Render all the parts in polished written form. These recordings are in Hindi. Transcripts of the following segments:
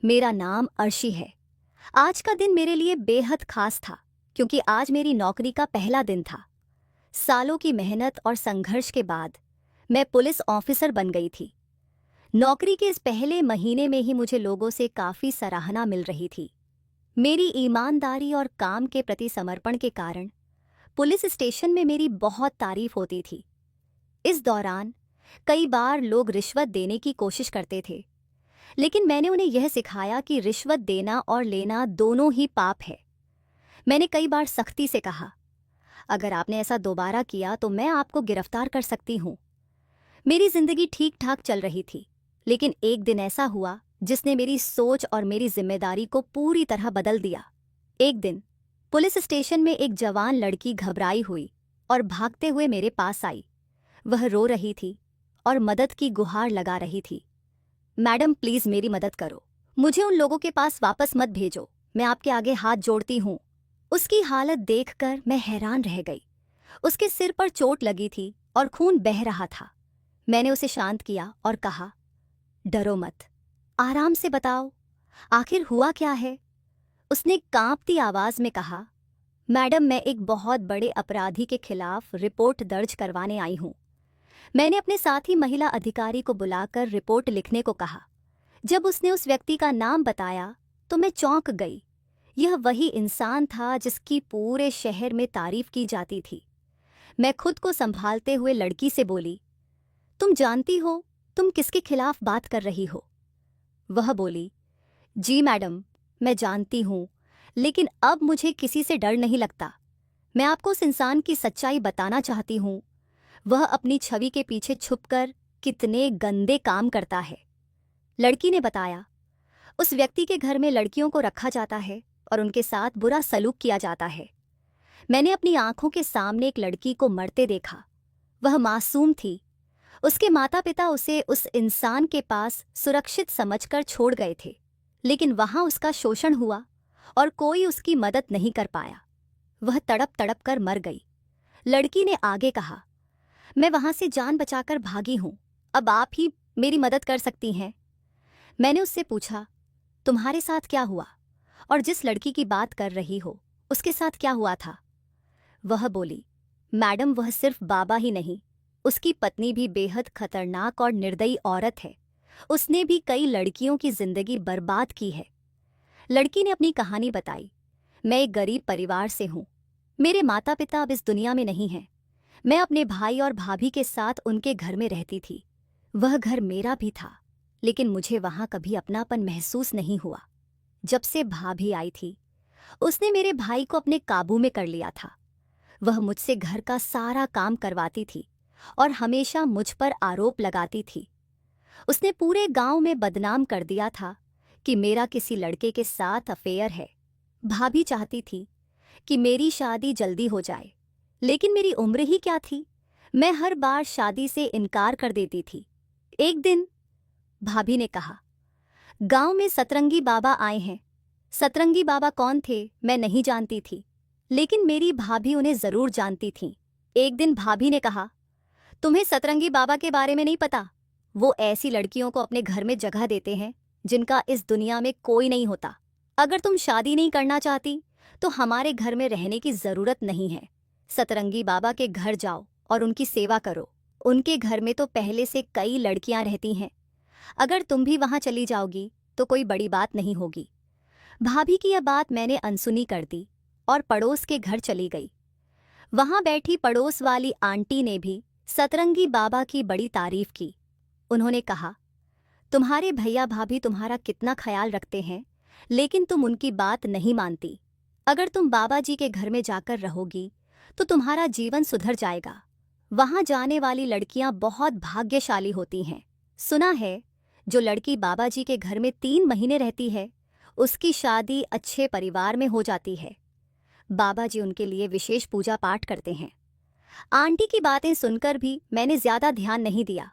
मेरा नाम अर्शी है। आज का दिन मेरे लिए बेहद खास था क्योंकि आज मेरी नौकरी का पहला दिन था। सालों की मेहनत और संघर्ष के बाद मैं पुलिस ऑफिसर बन गई थी। नौकरी के इस पहले महीने में ही मुझे लोगों से काफ़ी सराहना मिल रही थी। मेरी ईमानदारी और काम के प्रति समर्पण के कारण पुलिस स्टेशन में मेरी बहुत तारीफ होती थी। इस दौरान कई बार लोग रिश्वत देने की कोशिश करते थे, लेकिन मैंने उन्हें यह सिखाया कि रिश्वत देना और लेना दोनों ही पाप है। मैंने कई बार सख्ती से कहा, अगर आपने ऐसा दोबारा किया तो मैं आपको गिरफ्तार कर सकती हूँ। मेरी जिंदगी ठीक ठाक चल रही थी, लेकिन एक दिन ऐसा हुआ जिसने मेरी सोच और मेरी जिम्मेदारी को पूरी तरह बदल दिया। एक दिन पुलिस स्टेशन में एक जवान लड़की घबराई हुई और भागते हुए मेरे पास आई। वह रो रही थी और मदद की गुहार लगा रही थी। मैडम, प्लीज मेरी मदद करो, मुझे उन लोगों के पास वापस मत भेजो, मैं आपके आगे हाथ जोड़ती हूँ। उसकी हालत देखकर मैं हैरान रह गई। उसके सिर पर चोट लगी थी और खून बह रहा था। मैंने उसे शांत किया और कहा, डरो मत, आराम से बताओ, आखिर हुआ क्या है। उसने कांपती आवाज में कहा, मैडम, मैं एक बहुत बड़े अपराधी के खिलाफ रिपोर्ट दर्ज करवाने आई हूँ। मैंने अपने साथी महिला अधिकारी को बुलाकर रिपोर्ट लिखने को कहा। जब उसने उस व्यक्ति का नाम बताया तो मैं चौंक गई। यह वही इंसान था जिसकी पूरे शहर में तारीफ की जाती थी। मैं खुद को संभालते हुए लड़की से बोली, तुम जानती हो तुम किसके खिलाफ बात कर रही हो? वह बोली, जी मैडम, मैं जानती हूँ, लेकिन अब मुझे किसी से डर नहीं लगता। मैं आपको उस इंसान की सच्चाई बताना चाहती हूँ। वह अपनी छवि के पीछे छुपकर कितने गंदे काम करता है। लड़की ने बताया, उस व्यक्ति के घर में लड़कियों को रखा जाता है और उनके साथ बुरा सलूक किया जाता है। मैंने अपनी आंखों के सामने एक लड़की को मरते देखा। वह मासूम थी। उसके माता पिता उसे उस इंसान के पास सुरक्षित समझकर छोड़ गए थे, लेकिन वहां उसका शोषण हुआ और कोई उसकी मदद नहीं कर पाया। वह तड़प तड़प कर मर गई। लड़की ने आगे कहा, मैं वहां से जान बचाकर भागी हूं, अब आप ही मेरी मदद कर सकती हैं। मैंने उससे पूछा, तुम्हारे साथ क्या हुआ और जिस लड़की की बात कर रही हो उसके साथ क्या हुआ था? वह बोली, मैडम, वह सिर्फ बाबा ही नहीं, उसकी पत्नी भी बेहद खतरनाक और निर्दयी औरत है। उसने भी कई लड़कियों की जिंदगी बर्बाद की है। लड़की ने अपनी कहानी बताई, मैं एक गरीब परिवार से हूँ। मेरे माता पिता अब इस दुनिया में नहीं हैं। मैं अपने भाई और भाभी के साथ उनके घर में रहती थी। वह घर मेरा भी था, लेकिन मुझे वहां कभी अपनापन महसूस नहीं हुआ। जब से भाभी आई थी, उसने मेरे भाई को अपने काबू में कर लिया था। वह मुझसे घर का सारा काम करवाती थी और हमेशा मुझ पर आरोप लगाती थी। उसने पूरे गांव में बदनाम कर दिया था कि मेरा किसी लड़के के साथ अफेयर है। भाभी चाहती थी कि मेरी शादी जल्दी हो जाए, लेकिन मेरी उम्र ही क्या थी। मैं हर बार शादी से इनकार कर देती थी। एक दिन भाभी ने कहा, गांव में सतरंगी बाबा आए हैं। सतरंगी बाबा कौन थे मैं नहीं जानती थी, लेकिन मेरी भाभी उन्हें जरूर जानती थी। एक दिन भाभी ने कहा, तुम्हें सतरंगी बाबा के बारे में नहीं पता? वो ऐसी लड़कियों को अपने घर में जगह देते हैं जिनका इस दुनिया में कोई नहीं होता। अगर तुम शादी नहीं करना चाहती तो हमारे घर में रहने की जरूरत नहीं है। सतरंगी बाबा के घर जाओ और उनकी सेवा करो। उनके घर में तो पहले से कई लड़कियां रहती हैं। अगर तुम भी वहां चली जाओगी तो कोई बड़ी बात नहीं होगी। भाभी की यह बात मैंने अनसुनी कर दी और पड़ोस के घर चली गई। वहां बैठी पड़ोस वाली आंटी ने भी सतरंगी बाबा की बड़ी तारीफ की। उन्होंने कहा, तुम्हारे भैया भाभी तुम्हारा कितना ख्याल रखते हैं, लेकिन तुम उनकी बात नहीं मानती। अगर तुम बाबा जी के घर में जाकर रहोगी तो तुम्हारा जीवन सुधर जाएगा। वहां जाने वाली लड़कियां बहुत भाग्यशाली होती हैं। सुना है, जो लड़की बाबा जी के घर में 3 महीने रहती है उसकी शादी अच्छे परिवार में हो जाती है। बाबा जी उनके लिए विशेष पूजा पाठ करते हैं। आंटी की बातें सुनकर भी मैंने ज्यादा ध्यान नहीं दिया।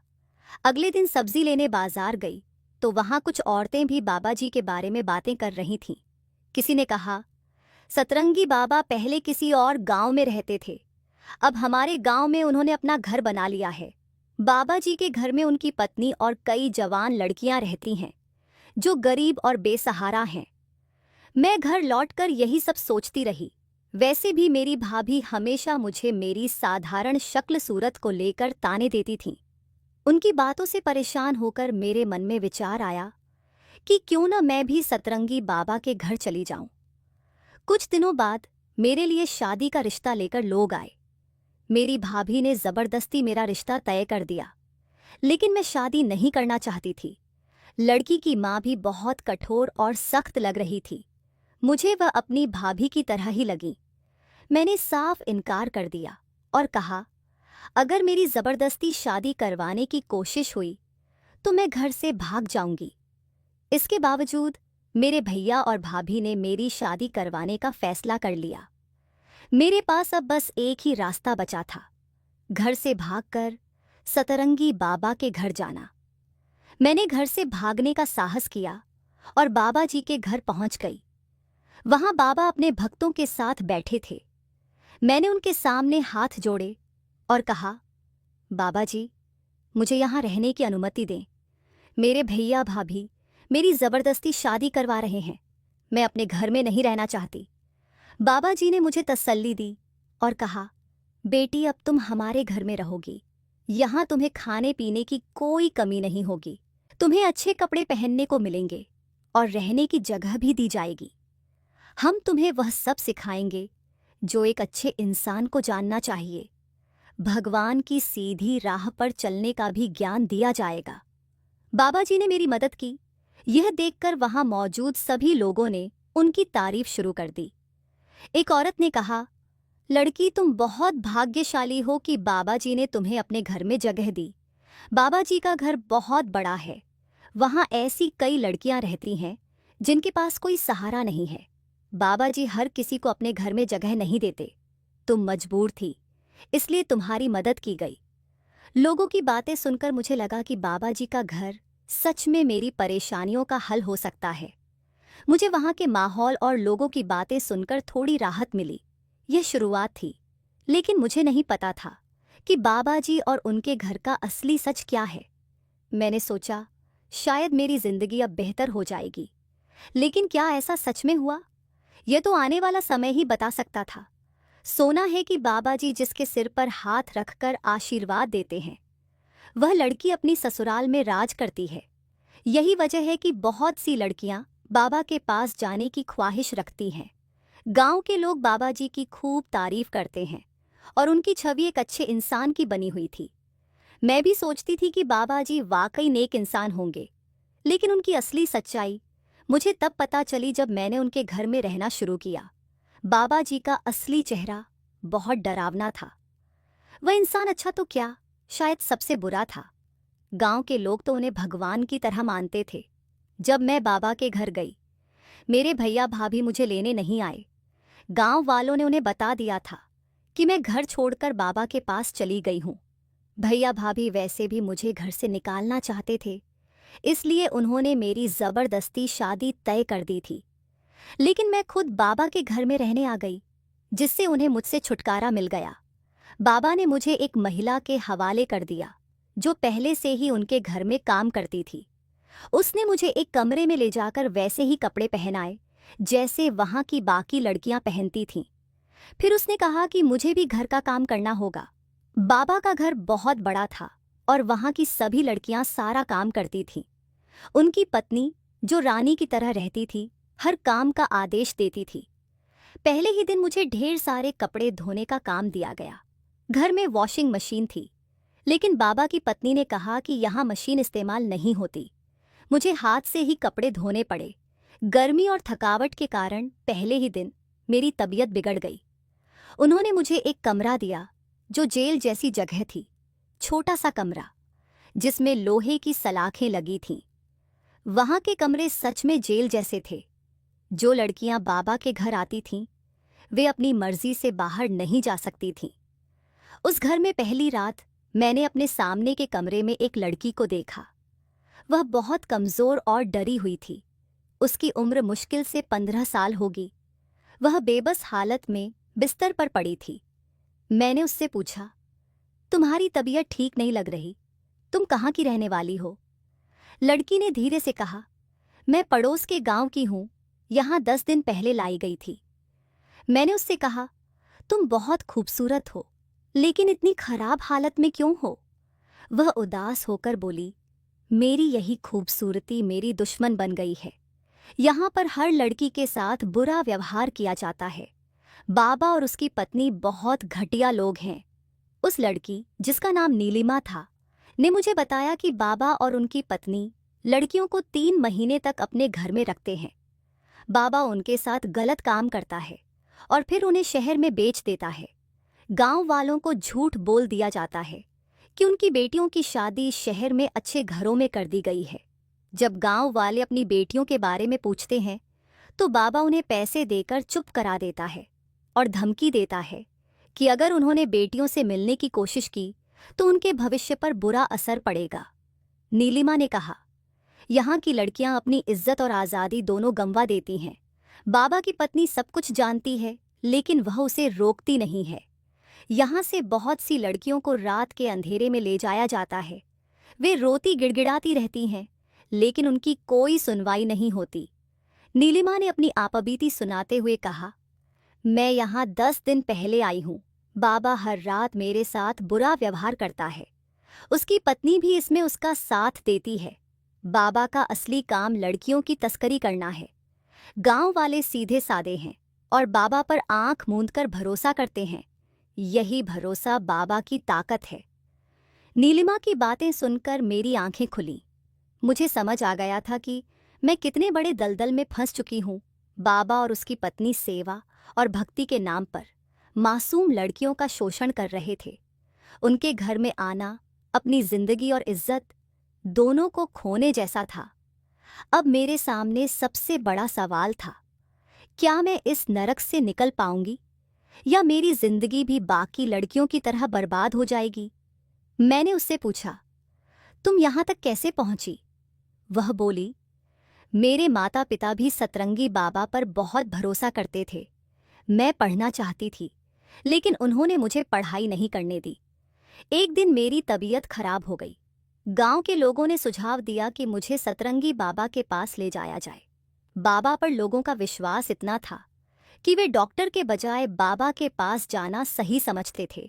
अगले दिन सब्जी लेने बाजार गई तो वहां कुछ औरतें भी बाबा जी के बारे में बातें कर रही थीं। किसी ने कहा, सतरंगी बाबा पहले किसी और गांव में रहते थे, अब हमारे गांव में उन्होंने अपना घर बना लिया है। बाबा जी के घर में उनकी पत्नी और कई जवान लड़कियां रहती हैं। जो गरीब और बेसहारा हैं। मैं घर लौटकर यही सब सोचती रही। वैसे भी मेरी भाभी हमेशा मुझे मेरी साधारण शक्ल सूरत को लेकर ताने देती थीं। उनकी बातों से परेशान होकर मेरे मन में विचार आया कि क्यों न मैं भी सतरंगी बाबा के घर चली जाऊं। कुछ दिनों बाद मेरे लिए शादी का रिश्ता लेकर लोग आए। मेरी भाभी ने जबरदस्ती मेरा रिश्ता तय कर दिया, लेकिन मैं शादी नहीं करना चाहती थी। लड़की की माँ भी बहुत कठोर और सख्त लग रही थी। मुझे वह अपनी भाभी की तरह ही लगी। मैंने साफ इनकार कर दिया और कहा, अगर मेरी जबरदस्ती शादी करवाने की कोशिश हुई तो मैं घर से भाग जाऊंगी। इसके बावजूद मेरे भैया और भाभी ने मेरी शादी करवाने का फैसला कर लिया। मेरे पास अब बस एक ही रास्ता बचा था, घर से भागकर सतरंगी बाबा के घर जाना। मैंने घर से भागने का साहस किया और बाबा जी के घर पहुंच गई। वहां बाबा अपने भक्तों के साथ बैठे थे। मैंने उनके सामने हाथ जोड़े और कहा, बाबा जी, मुझे यहाँ रहने की अनुमति दें। मेरे भैया भाभी मेरी जबरदस्ती शादी करवा रहे हैं। मैं अपने घर में नहीं रहना चाहती। बाबा जी ने मुझे तसल्ली दी और कहा, बेटी, अब तुम हमारे घर में रहोगी। यहाँ तुम्हें खाने पीने की कोई कमी नहीं होगी। तुम्हें अच्छे कपड़े पहनने को मिलेंगे और रहने की जगह भी दी जाएगी। हम तुम्हें वह सब सिखाएंगे जो एक अच्छे इंसान को जानना चाहिए। भगवान की सीधी राह पर चलने का भी ज्ञान दिया जाएगा। बाबा जी ने मेरी मदद की। यह देखकर वहां मौजूद सभी लोगों ने उनकी तारीफ शुरू कर दी। एक औरत ने कहा, लड़की, तुम बहुत भाग्यशाली हो कि बाबा जी ने तुम्हें अपने घर में जगह दी। बाबा जी का घर बहुत बड़ा है। वहां ऐसी कई लड़कियां रहती हैं जिनके पास कोई सहारा नहीं है। बाबा जी हर किसी को अपने घर में जगह नहीं देते। तुम मजबूर थी, इसलिए तुम्हारी मदद की गई। लोगों की बातें सुनकर मुझे लगा कि बाबा जी का घर सच में मेरी परेशानियों का हल हो सकता है। मुझे वहां के माहौल और लोगों की बातें सुनकर थोड़ी राहत मिली। यह शुरुआत थी, लेकिन मुझे नहीं पता था कि बाबा जी और उनके घर का असली सच क्या है। मैंने सोचा, शायद मेरी जिंदगी अब बेहतर हो जाएगी। लेकिन क्या ऐसा सच में हुआ? यह तो आने वाला समय ही बता सकता था। सोना है कि बाबा जी जिसके सिर पर हाथ रखकर आशीर्वाद देते हैं, वह लड़की अपनी ससुराल में राज करती है। यही वजह है कि बहुत सी लड़कियां बाबा के पास जाने की ख्वाहिश रखती हैं। गांव के लोग बाबा जी की खूब तारीफ करते हैं और उनकी छवि एक अच्छे इंसान की बनी हुई थी। मैं भी सोचती थी कि बाबा जी वाकई नेक इंसान होंगे, लेकिन उनकी असली सच्चाई मुझे तब पता चली जब मैंने उनके घर में रहना शुरू किया। बाबा जी का असली चेहरा बहुत डरावना था। वह इंसान अच्छा तो क्या, शायद सबसे बुरा था। गांव के लोग तो उन्हें भगवान की तरह मानते थे। जब मैं बाबा के घर गई, मेरे भैया भाभी मुझे लेने नहीं आए। गांव वालों ने उन्हें बता दिया था कि मैं घर छोड़कर बाबा के पास चली गई हूं। भैया भाभी वैसे भी मुझे घर से निकालना चाहते थे, इसलिए उन्होंने मेरी जबरदस्ती शादी तय कर दी थी। लेकिन मैं खुद बाबा के घर में रहने आ गई, जिससे उन्हें मुझसे छुटकारा मिल गया। बाबा ने मुझे एक महिला के हवाले कर दिया जो पहले से ही उनके घर में काम करती थी। उसने मुझे एक कमरे में ले जाकर वैसे ही कपड़े पहनाए जैसे वहां की बाकी लड़कियां पहनती थीं। फिर उसने कहा कि मुझे भी घर का काम करना होगा। बाबा का घर बहुत बड़ा था और वहां की सभी लड़कियां सारा काम करती थीं। उनकी पत्नी, जो रानी की तरह रहती थी, हर काम का आदेश देती थी। पहले ही दिन मुझे ढेर सारे कपड़े धोने का काम दिया गया। घर में वॉशिंग मशीन थी, लेकिन बाबा की पत्नी ने कहा कि यहाँ मशीन इस्तेमाल नहीं होती। मुझे हाथ से ही कपड़े धोने पड़े। गर्मी और थकावट के कारण पहले ही दिन मेरी तबीयत बिगड़ गई। उन्होंने मुझे एक कमरा दिया जो जेल जैसी जगह थी, छोटा सा कमरा जिसमें लोहे की सलाखें लगी थीं। वहां के कमरे सच में जेल जैसे थे। जो लड़कियां बाबा के घर आती थीं, वे अपनी मर्जी से बाहर नहीं जा सकती थीं। उस घर में पहली रात मैंने अपने सामने के कमरे में एक लड़की को देखा। वह बहुत कमजोर और डरी हुई थी। उसकी उम्र मुश्किल से 15 साल होगी। वह बेबस हालत में बिस्तर पर पड़ी थी। मैंने उससे पूछा, तुम्हारी तबीयत ठीक नहीं लग रही, तुम कहाँ की रहने वाली हो? लड़की ने धीरे से कहा, मैं पड़ोस के गांव की हूं, यहाँ 10 दिन पहले लाई गई थी। मैंने उससे कहा, तुम बहुत खूबसूरत हो, लेकिन इतनी खराब हालत में क्यों हो? वह उदास होकर बोली, मेरी यही खूबसूरती मेरी दुश्मन बन गई है। यहाँ पर हर लड़की के साथ बुरा व्यवहार किया जाता है। बाबा और उसकी पत्नी बहुत घटिया लोग हैं। उस लड़की, जिसका नाम नीलिमा था, ने मुझे बताया कि बाबा और उनकी पत्नी लड़कियों को 3 महीने तक अपने घर में रखते हैं। बाबा उनके साथ गलत काम करता है और फिर उन्हें शहर में बेच देता है। गांव वालों को झूठ बोल दिया जाता है कि उनकी बेटियों की शादी शहर में अच्छे घरों में कर दी गई है। जब गांव वाले अपनी बेटियों के बारे में पूछते हैं तो बाबा उन्हें पैसे देकर चुप करा देता है और धमकी देता है कि अगर उन्होंने बेटियों से मिलने की कोशिश की तो उनके भविष्य पर बुरा असर पड़ेगा। नीलिमा ने कहा, यहाँ की लड़कियां अपनी इज्जत और आज़ादी दोनों गंवा देती हैं। बाबा की पत्नी सब कुछ जानती है, लेकिन वह उसे रोकती नहीं है। यहाँ से बहुत सी लड़कियों को रात के अंधेरे में ले जाया जाता है। वे रोती गिड़गिड़ाती रहती हैं, लेकिन उनकी कोई सुनवाई नहीं होती। नीलिमा ने अपनी आपबीती सुनाते हुए कहा, मैं यहाँ 10 दिन पहले आई हूँ। बाबा हर रात मेरे साथ बुरा व्यवहार करता है। उसकी पत्नी भी इसमें उसका साथ देती है। बाबा का असली काम लड़कियों की तस्करी करना है। गांव वाले सीधे सादे हैं और बाबा पर आंख मूंदकर भरोसा करते हैं। यही भरोसा बाबा की ताकत है। नीलिमा की बातें सुनकर मेरी आंखें खुलीं। मुझे समझ आ गया था कि मैं कितने बड़े दलदल में फंस चुकी हूँ। बाबा और उसकी पत्नी सेवा और भक्ति के नाम पर मासूम लड़कियों का शोषण कर रहे थे। उनके घर में आना अपनी जिंदगी और इज्जत दोनों को खोने जैसा था। अब मेरे सामने सबसे बड़ा सवाल था, क्या मैं इस नरक से निकल पाऊंगी या मेरी जिंदगी भी बाकी लड़कियों की तरह बर्बाद हो जाएगी? मैंने उससे पूछा, तुम यहाँ तक कैसे पहुंची? वह बोली, मेरे माता पिता भी सतरंगी बाबा पर बहुत भरोसा करते थे। मैं पढ़ना चाहती थी, लेकिन उन्होंने मुझे पढ़ाई नहीं करने दी। एक दिन मेरी तबीयत खराब हो गई। गांव के लोगों ने सुझाव दिया कि मुझे सतरंगी बाबा के पास ले जाया जाए। बाबा पर लोगों का विश्वास इतना था कि वे डॉक्टर के बजाय बाबा के पास जाना सही समझते थे।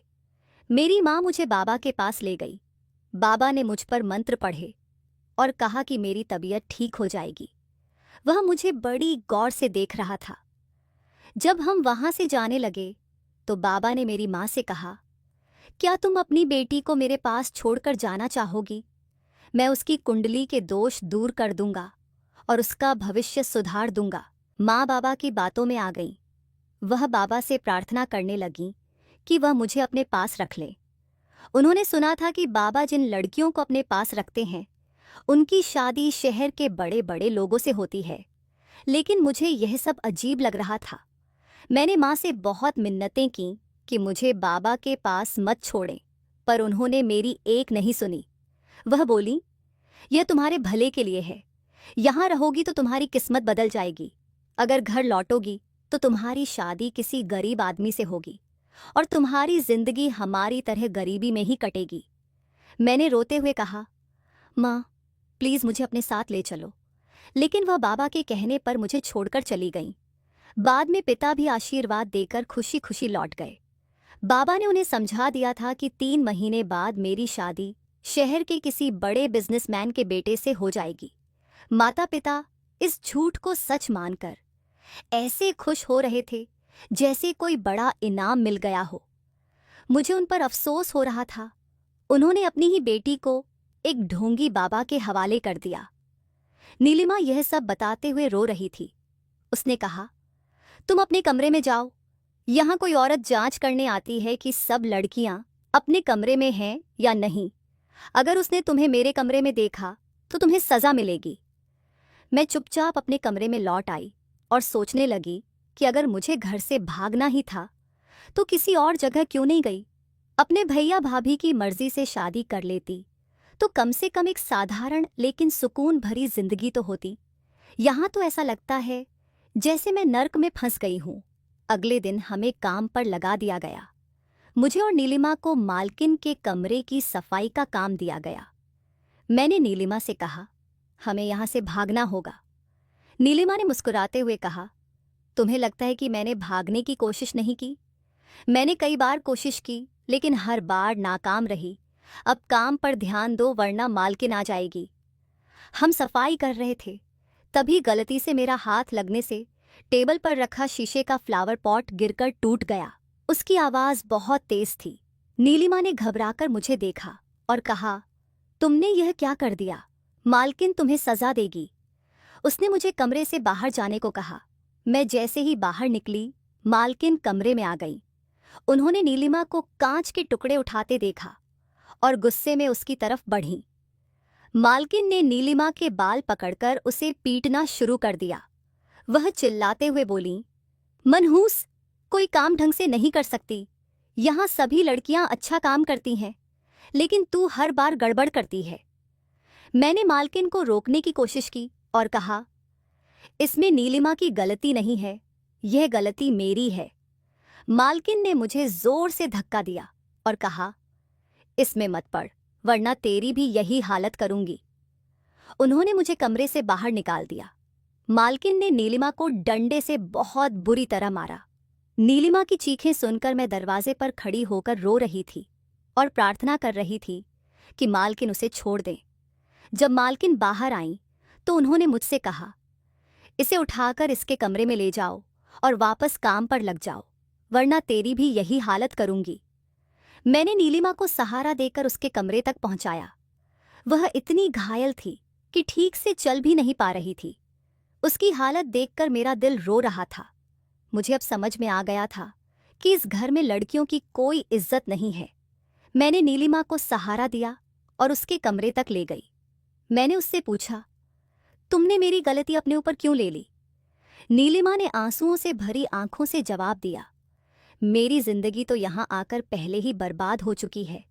मेरी माँ मुझे बाबा के पास ले गई। बाबा ने मुझ पर मंत्र पढ़े और कहा कि मेरी तबीयत ठीक हो जाएगी। वह मुझे बड़ी गौर से देख रहा था। जब हम वहां से जाने लगे तो बाबा ने मेरी माँ से कहा, क्या तुम अपनी बेटी को मेरे पास छोड़कर जाना चाहोगी? मैं उसकी कुंडली के दोष दूर कर दूंगा और उसका भविष्य सुधार दूंगा। माँ बाबा की बातों में आ गई। वह बाबा से प्रार्थना करने लगी कि वह मुझे अपने पास रख ले। उन्होंने सुना था कि बाबा जिन लड़कियों को अपने पास रखते हैं उनकी शादी शहर के बड़े बड़े लोगों से होती है, लेकिन मुझे यह सब अजीब लग रहा था। मैंने माँ से बहुत मिन्नतें की कि मुझे बाबा के पास मत छोड़ें, पर उन्होंने मेरी एक नहीं सुनी। वह बोली, यह तुम्हारे भले के लिए है। यहाँ रहोगी तो तुम्हारी किस्मत बदल जाएगी। अगर घर लौटोगी तो तुम्हारी शादी किसी गरीब आदमी से होगी और तुम्हारी जिंदगी हमारी तरह गरीबी में ही कटेगी। मैंने रोते हुए कहा, माँ प्लीज़ मुझे अपने साथ ले चलो, लेकिन वह बाबा के कहने पर मुझे छोड़कर चली गईं। बाद में पिता भी आशीर्वाद देकर खुशी खुशी लौट गए। बाबा ने उन्हें समझा दिया था कि 3 महीने बाद मेरी शादी शहर के किसी बड़े बिजनेसमैन के बेटे से हो जाएगी। माता पिता इस झूठ को सच मानकर ऐसे खुश हो रहे थे जैसे कोई बड़ा इनाम मिल गया हो। मुझे उन पर अफसोस हो रहा था। उन्होंने अपनी ही बेटी को एक ढोंगी बाबा के हवाले कर दिया। नीलिमा यह सब बताते हुए रो रही थी। उसने कहा, तुम अपने कमरे में जाओ। यहाँ कोई औरत जांच करने आती है कि सब लड़कियां अपने कमरे में हैं या नहीं। अगर उसने तुम्हें मेरे कमरे में देखा तो तुम्हें सजा मिलेगी। मैं चुपचाप अपने कमरे में लौट आई और सोचने लगी कि अगर मुझे घर से भागना ही था तो किसी और जगह क्यों नहीं गई। अपने भैया भाभी की मर्जी से शादी कर लेती तो कम से कम एक साधारण लेकिन सुकून भरी जिंदगी तो होती। यहाँ तो ऐसा लगता है जैसे मैं नर्क में फंस गई हूँ। अगले दिन हमें काम पर लगा दिया गया। मुझे और नीलिमा को मालकिन के कमरे की सफाई का काम दिया गया। मैंने नीलिमा से कहा, हमें यहाँ से भागना होगा। नीलिमा ने मुस्कुराते हुए कहा, तुम्हें लगता है कि मैंने भागने की कोशिश नहीं की? मैंने कई बार कोशिश की, लेकिन हर बार नाकाम रही। अब काम पर ध्यान दो वरना मालकिन आ जाएगी। हम सफाई कर रहे थे, तभी गलती से मेरा हाथ लगने से टेबल पर रखा शीशे का फ्लावर पॉट गिरकर टूट गया। उसकी आवाज बहुत तेज थी। नीलिमा ने घबराकर मुझे देखा और कहा, तुमने यह क्या कर दिया? मालकिन तुम्हें सजा देगी। उसने मुझे कमरे से बाहर जाने को कहा। मैं जैसे ही बाहर निकली, मालकिन कमरे में आ गई। उन्होंने नीलिमा को कांच के टुकड़े उठाते देखा और गुस्से में उसकी तरफ बढ़ी। मालकिन ने नीलिमा के बाल पकड़कर उसे पीटना शुरू कर दिया। वह चिल्लाते हुए बोली, मनहूस, कोई काम ढंग से नहीं कर सकती। यहाँ सभी लड़कियां अच्छा काम करती हैं, लेकिन तू हर बार गड़बड़ करती है। मैंने मालकिन को रोकने की कोशिश की और कहा, इसमें नीलिमा की गलती नहीं है, यह गलती मेरी है। मालकिन ने मुझे जोर से धक्का दिया और कहा, इसमें मत पड़, वरना तेरी भी यही हालत करूंगी। उन्होंने मुझे कमरे से बाहर निकाल दिया। मालकिन ने नीलिमा को डंडे से बहुत बुरी तरह मारा। नीलिमा की चीखें सुनकर मैं दरवाजे पर खड़ी होकर रो रही थी और प्रार्थना कर रही थी कि मालकिन उसे छोड़ दें। जब मालकिन बाहर आईं तो उन्होंने मुझसे कहा, इसे उठाकर इसके कमरे में ले जाओ और वापस काम पर लग जाओ, वरना तेरी भी यही हालत करूंगी। मैंने नीलिमा को सहारा देकर उसके कमरे तक पहुंचाया। वह इतनी घायल थी कि ठीक से चल भी नहीं पा रही थी। उसकी हालत देखकर मेरा दिल रो रहा था। मुझे अब समझ में आ गया था कि इस घर में लड़कियों की कोई इज्जत नहीं है। मैंने नीलिमा को सहारा दिया और उसके कमरे तक ले गई। मैंने उससे पूछा, तुमने मेरी गलती अपने ऊपर क्यों ले ली? नीलिमा ने आंसुओं से भरी आंखों से जवाब दिया, मेरी जिंदगी तो यहाँ आकर पहले ही बर्बाद हो चुकी है।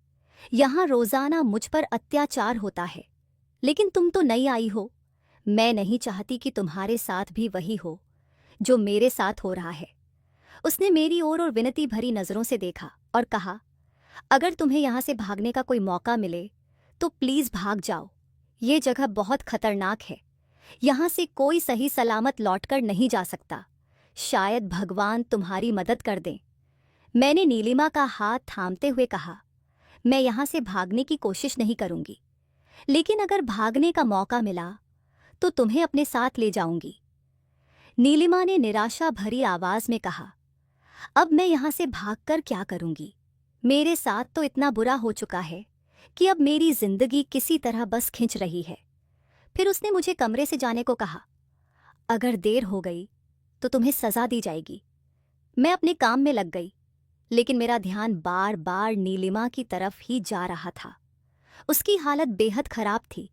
यहाँ रोजाना मुझ पर अत्याचार होता है, लेकिन तुम तो नई आई हो। मैं नहीं चाहती कि तुम्हारे साथ भी वही हो जो मेरे साथ हो रहा है। उसने मेरी ओर और विनती भरी नजरों से देखा और कहा, अगर तुम्हें यहाँ से भागने का कोई मौका मिले तो प्लीज भाग जाओ। ये जगह बहुत खतरनाक है। यहाँ से कोई सही सलामत लौटकर नहीं जा सकता। शायद भगवान तुम्हारी मदद कर दें। मैंने नीलिमा का हाथ थामते हुए कहा, मैं यहाँ से भागने की कोशिश नहीं करूंगी, लेकिन अगर भागने का मौका मिला तो तुम्हें अपने साथ ले जाऊंगी। नीलिमा ने निराशा भरी आवाज में कहा, अब मैं यहाँ से भागकर क्या करूंगी? मेरे साथ तो इतना बुरा हो चुका है कि अब मेरी जिंदगी किसी तरह बस खिंच रही है। फिर उसने मुझे कमरे से जाने को कहा, अगर देर हो गई तो तुम्हें सजा दी जाएगी। मैं अपने काम में लग गई, लेकिन मेरा ध्यान बार बार नीलिमा की तरफ ही जा रहा था। उसकी हालत बेहद खराब थी।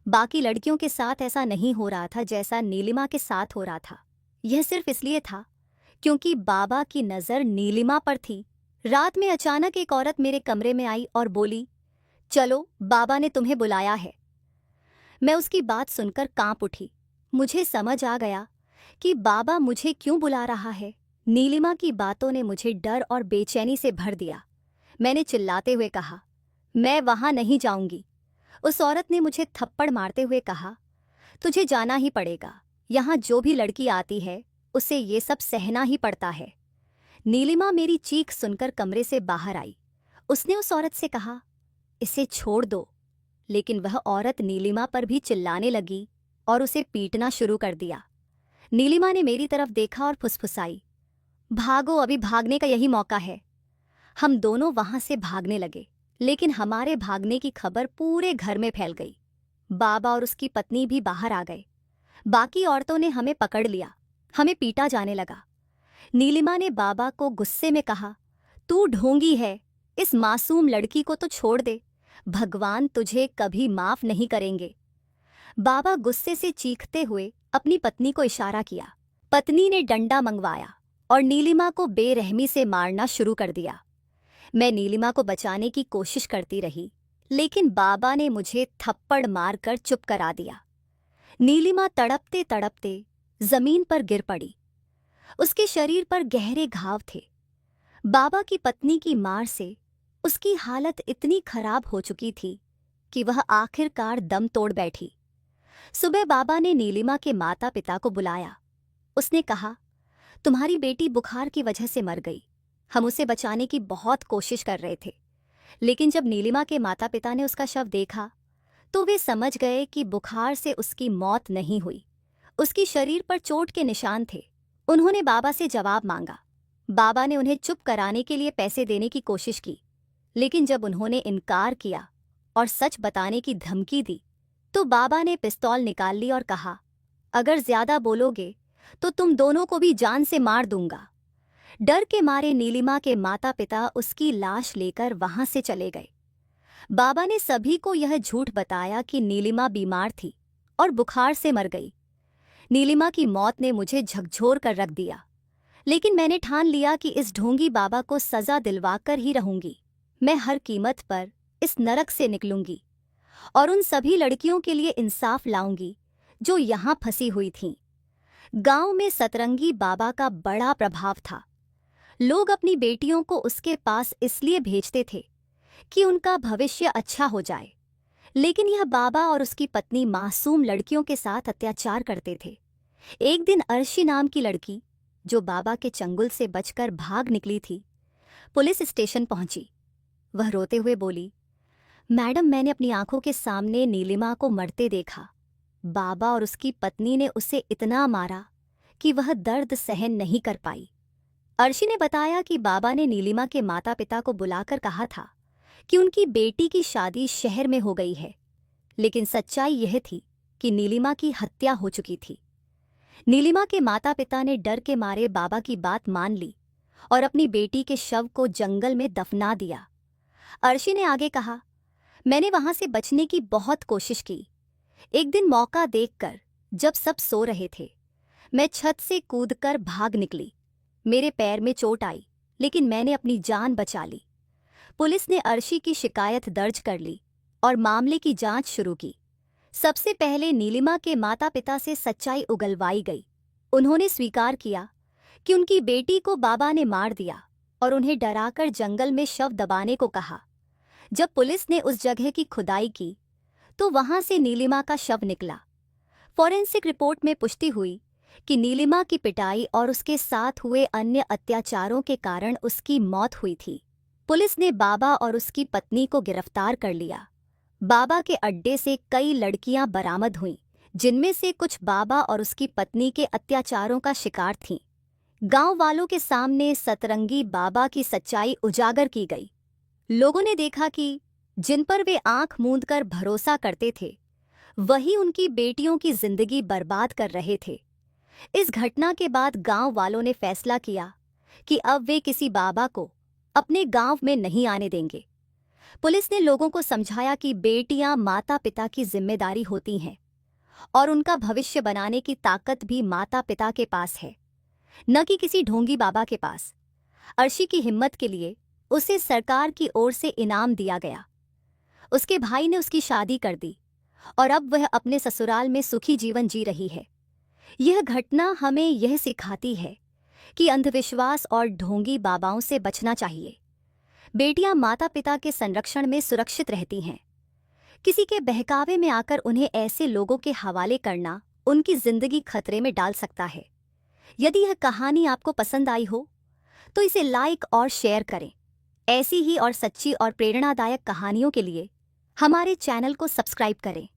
बाकी लड़कियों के साथ ऐसा नहीं हो रहा था जैसा नीलिमा के साथ हो रहा था। यह सिर्फ इसलिए था क्योंकि बाबा की नज़र नीलिमा पर थी। रात में अचानक एक औरत मेरे कमरे में आई और बोली, चलो, बाबा ने तुम्हें बुलाया है। मैं उसकी बात सुनकर कांप उठी। मुझे समझ आ गया कि बाबा मुझे क्यों बुला रहा है। नीलिमा की बातों ने मुझे डर और बेचैनी से भर दिया। मैंने चिल्लाते हुए कहा, मैं वहां नहीं जाऊंगी। उस औरत ने मुझे थप्पड़ मारते हुए कहा, तुझे जाना ही पड़ेगा। यहाँ जो भी लड़की आती है उसे ये सब सहना ही पड़ता है। नीलिमा मेरी चीख सुनकर कमरे से बाहर आई। उसने उस औरत से कहा, इसे छोड़ दो, लेकिन वह औरत नीलिमा पर भी चिल्लाने लगी और उसे पीटना शुरू कर दिया। नीलिमा ने मेरी तरफ देखा और फुसफुसाई, भागो, अभी भागने का यही मौका है। हम दोनों वहां से भागने लगे, लेकिन हमारे भागने की खबर पूरे घर में फैल गई। बाबा और उसकी पत्नी भी बाहर आ गए। बाकी औरतों ने हमें पकड़ लिया। हमें पीटा जाने लगा। नीलिमा ने बाबा को गुस्से में कहा, तू ढोंगी है, इस मासूम लड़की को तो छोड़ दे, भगवान तुझे कभी माफ नहीं करेंगे। बाबा गुस्से से चीखते हुए अपनी पत्नी को इशारा किया। पत्नी ने डंडा मंगवाया और नीलिमा को बेरहमी से मारना शुरू कर दिया। मैं नीलिमा को बचाने की कोशिश करती रही, लेकिन बाबा ने मुझे थप्पड़ मारकर चुप करा दिया। नीलिमा तड़पते तड़पते जमीन पर गिर पड़ी। उसके शरीर पर गहरे घाव थे। बाबा की पत्नी की मार से उसकी हालत इतनी खराब हो चुकी थी कि वह आखिरकार दम तोड़ बैठी। सुबह बाबा ने नीलिमा के माता पिता को बुलाया। उसने कहा, तुम्हारी बेटी बुखार की वजह से मर गई। हम उसे बचाने की बहुत कोशिश कर रहे थे, लेकिन जब नीलिमा के माता पिता ने उसका शव देखा तो वे समझ गए कि बुखार से उसकी मौत नहीं हुई। उसकी शरीर पर चोट के निशान थे। उन्होंने बाबा से जवाब मांगा। बाबा ने उन्हें चुप कराने के लिए पैसे देने की कोशिश की, लेकिन जब उन्होंने इनकार किया और सच बताने की धमकी दी तो बाबा ने पिस्तौल निकाल ली और कहा, अगर ज्यादा बोलोगे तो तुम दोनों को भी जान से मार दूंगा। डर के मारे नीलिमा के माता पिता उसकी लाश लेकर वहां से चले गए। बाबा ने सभी को यह झूठ बताया कि नीलिमा बीमार थी और बुखार से मर गई। नीलिमा की मौत ने मुझे झकझोर कर रख दिया, लेकिन मैंने ठान लिया कि इस ढोंगी बाबा को सजा दिलवाकर ही रहूंगी। मैं हर कीमत पर इस नरक से निकलूंगी और उन सभी लड़कियों के लिए इंसाफ लाऊंगी जो यहां फंसी हुई थीं। गांव में सतरंगी बाबा का बड़ा प्रभाव था। लोग अपनी बेटियों को उसके पास इसलिए भेजते थे कि उनका भविष्य अच्छा हो जाए, लेकिन यह बाबा और उसकी पत्नी मासूम लड़कियों के साथ अत्याचार करते थे। एक दिन अर्शी नाम की लड़की, जो बाबा के चंगुल से बचकर भाग निकली थी, पुलिस स्टेशन पहुंची। वह रोते हुए बोली, मैडम, मैंने अपनी आंखों के सामने नीलिमा को मरते देखा। बाबा और उसकी पत्नी ने उसे इतना मारा कि वह दर्द सहन नहीं कर पाई। अर्शी ने बताया कि बाबा ने नीलिमा के माता पिता को बुलाकर कहा था कि उनकी बेटी की शादी शहर में हो गई है, लेकिन सच्चाई यह थी कि नीलिमा की हत्या हो चुकी थी। नीलिमा के माता पिता ने डर के मारे बाबा की बात मान ली और अपनी बेटी के शव को जंगल में दफना दिया। अर्शी ने आगे कहा, मैंने वहां से बचने की बहुत कोशिश की। एक दिन मौका देखकर, जब सब सो रहे थे, मैं छत से कूदकर भाग निकली। मेरे पैर में चोट आई, लेकिन मैंने अपनी जान बचा ली। पुलिस ने अर्शी की शिकायत दर्ज कर ली और मामले की जांच शुरू की। सबसे पहले नीलिमा के माता पिता से सच्चाई उगलवाई गई। उन्होंने स्वीकार किया कि उनकी बेटी को बाबा ने मार दिया और उन्हें डराकर जंगल में शव दबाने को कहा। जब पुलिस ने उस जगह की खुदाई की तो वहां से नीलिमा का शव निकला। फॉरेंसिक रिपोर्ट में पुष्टि हुई कि नीलिमा की पिटाई और उसके साथ हुए अन्य अत्याचारों के कारण उसकी मौत हुई थी। पुलिस ने बाबा और उसकी पत्नी को गिरफ्तार कर लिया। बाबा के अड्डे से कई लड़कियां बरामद हुईं, जिनमें से कुछ बाबा और उसकी पत्नी के अत्याचारों का शिकार थीं। गांव वालों के सामने सतरंगी बाबा की सच्चाई उजागर की गई। लोगों ने देखा कि जिन पर वे आंख मूंदकर भरोसा करते थे, वही उनकी बेटियों की जिंदगी बर्बाद कर रहे थे। इस घटना के बाद गांव वालों ने फैसला किया कि अब वे किसी बाबा को अपने गांव में नहीं आने देंगे। पुलिस ने लोगों को समझाया कि बेटियां माता पिता की जिम्मेदारी होती हैं और उनका भविष्य बनाने की ताकत भी माता पिता के पास है, न कि किसी ढोंगी बाबा के पास। अर्शी की हिम्मत के लिए उसे सरकार की ओर से इनाम दिया गया। उसके भाई ने उसकी शादी कर दी और अब वह अपने ससुराल में सुखी जीवन जी रही है। यह घटना हमें यह सिखाती है कि अंधविश्वास और ढोंगी बाबाओं से बचना चाहिए। बेटियां माता पिता के संरक्षण में सुरक्षित रहती हैं। किसी के बहकावे में आकर उन्हें ऐसे लोगों के हवाले करना उनकी जिंदगी खतरे में डाल सकता है। यदि यह कहानी आपको पसंद आई हो तो इसे लाइक और शेयर करें। ऐसी ही और सच्ची और प्रेरणादायक कहानियों के लिए हमारे चैनल को सब्सक्राइब करें।